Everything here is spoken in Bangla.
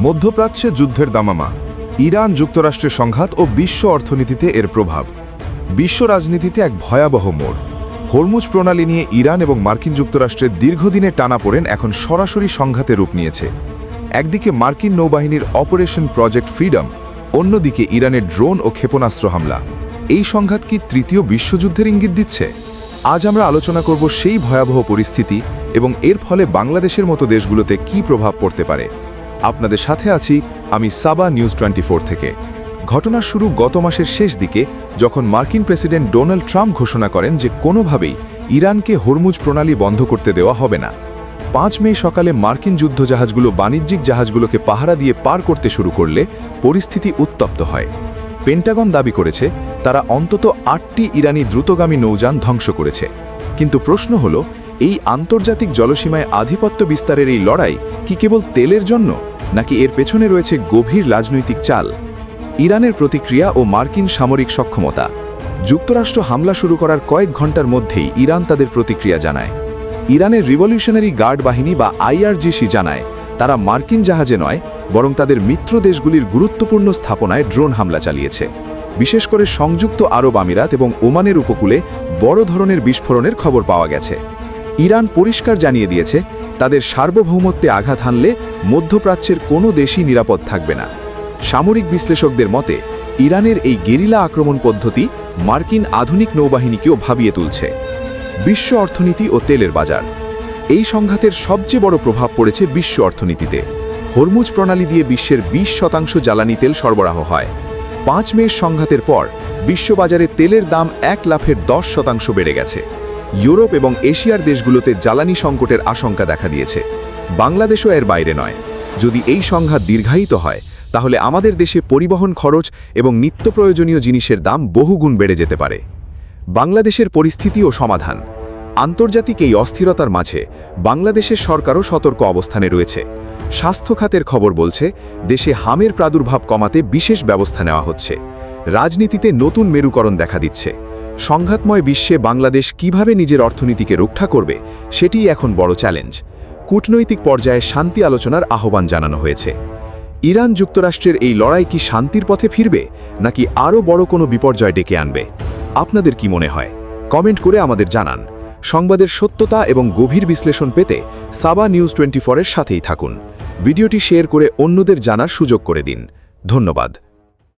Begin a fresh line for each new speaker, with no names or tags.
মধ্যপ্রাচ্যে যুদ্ধের দামামা, ইরান যুক্তরাষ্ট্রের সংঘাত ও বিশ্ব অর্থনীতিতে এর প্রভাব। বিশ্ব রাজনীতিতে এক ভয়াবহ মোড়। হরমুজ প্রণালী নিয়ে ইরান এবং মার্কিন যুক্তরাষ্ট্রের দীর্ঘদিনের টানাপোড়েন এখন সরাসরি সংঘাতে রূপ নিয়েছে। একদিকে মার্কিন নৌবাহিনীর অপারেশন প্রজেক্ট ফ্রিডম, অন্যদিকে ইরানের ড্রোন ও ক্ষেপণাস্ত্র হামলা। এই সংঘাত কি তৃতীয় বিশ্বযুদ্ধের ইঙ্গিত দিচ্ছে? আজ আমরা আলোচনা করব সেই ভয়াবহ পরিস্থিতি এবং এর ফলে বাংলাদেশের মতো দেশগুলোতে কি প্রভাব পড়তে পারে। আপনাদের সাথে আছি আমি সাবা নিউজ 24 থেকে। ঘটনার শুরু গত মাসের শেষ দিকে, যখন মার্কিন প্রেসিডেন্ট ডোনাল্ড ট্রাম্প ঘোষণা করেন যে কোনোভাবেই ইরানকে হরমুজ প্রণালী বন্ধ করতে দেওয়া হবে না। 5 মে সকালে মার্কিন যুদ্ধজাহাজগুলো বাণিজ্যিক জাহাজগুলোকে পাহারা দিয়ে পার করতে শুরু করলে পরিস্থিতি উত্তপ্ত হয়। পেন্টাগন দাবি করেছে তারা অন্তত 8টি ইরানি দ্রুতগামী নৌযান ধ্বংস করেছে। কিন্তু প্রশ্ন হল, এই আন্তর্জাতিক জলসীমায় আধিপত্য বিস্তারের এই লড়াই কি কেবল তেলের জন্য, নাকি এর পেছনে রয়েছে গভীর রাজনৈতিক চাল? ইরানের প্রতিক্রিয়া ও মার্কিন সামরিক সক্ষমতা। যুক্তরাষ্ট্র হামলা শুরু করার কয়েক ঘন্টার মধ্যেই ইরান তাদের প্রতিক্রিয়া জানায়। ইরানের রিভলিউশনারি গার্ড বাহিনী বা IRGC জানায় তারা মার্কিন জাহাজে নয়, বরং তাদের মিত্র দেশগুলির গুরুত্বপূর্ণ স্থাপনায় ড্রোন হামলা চালিয়েছে। বিশেষ করে সংযুক্ত আরব আমিরাত এবং ওমানের উপকূলে বড় ধরনের বিস্ফোরণের খবর পাওয়া গেছে। ইরান পরিষ্কার জানিয়ে দিয়েছে তাদের সার্বভৌমত্বে আঘাত হানলে মধ্যপ্রাচ্যের কোনো দেশই নিরাপদ থাকবে না। সামরিক বিশ্লেষকদের মতে ইরানের এই গেরিলা আক্রমণ পদ্ধতি মার্কিন আধুনিক নৌবাহিনীকেও ভাবিয়ে তুলছে। বিশ্ব অর্থনীতি ও তেলের বাজার। এই সংঘাতের সবচেয়ে বড় প্রভাব পড়েছে বিশ্ব অর্থনীতিতে। হরমুজ প্রণালী দিয়ে বিশ্বের 20% জ্বালানি তেল সরবরাহ হয়। 5 মে সংঘাতের পর বিশ্ববাজারে তেলের দাম 1 লাফের 10% বেড়ে গেছে। ইউরোপ এবং এশিয়ার দেশগুলোতে জ্বালানি সংকটের আশঙ্কা দেখা দিয়েছে। বাংলাদেশও এর বাইরে নয়। যদি এই সংঘাত দীর্ঘায়িত হয়, তাহলে আমাদের দেশে পরিবহন খরচ এবং নিত্য প্রয়োজনীয় জিনিসের দাম বহুগুণ বেড়ে যেতে পারে। বাংলাদেশের পরিস্থিতি ও সমাধান। আন্তর্জাতিক এই অস্থিরতার মাঝে বাংলাদেশের সরকারও সতর্ক অবস্থানে রয়েছে। স্বাস্থ্য খাতের খবর বলছে দেশে হামের প্রাদুর্ভাব কমাতে বিশেষ ব্যবস্থা নেওয়া হচ্ছে। রাজনীতিতে নতুন মেরুকরণ দেখা দিচ্ছে। সংঘাতময় বিশ্বে বাংলাদেশ কিভাবে নিজের অর্থনীতিকে রক্ষা করবে, সেটিই এখন বড় চ্যালেঞ্জ। কূটনৈতিক পর্যায়ে শান্তি আলোচনার আহ্বান জানানো হয়েছে। ইরান যুক্তরাষ্ট্রের এই লড়াই কি শান্তির পথে ফিরবে, নাকি আরও বড় কোনো বিপর্যয় ডেকে আনবে? আপনাদের কি মনে হয়? কমেন্ট করে আমাদের জানান। সংবাদের সত্যতা এবং গভীর বিশ্লেষণ পেতে সাবা নিউজ 24-এর সাথেই থাকুন। ভিডিওটি শেয়ার করে অন্যদের জানার সুযোগ করে দিন। ধন্যবাদ।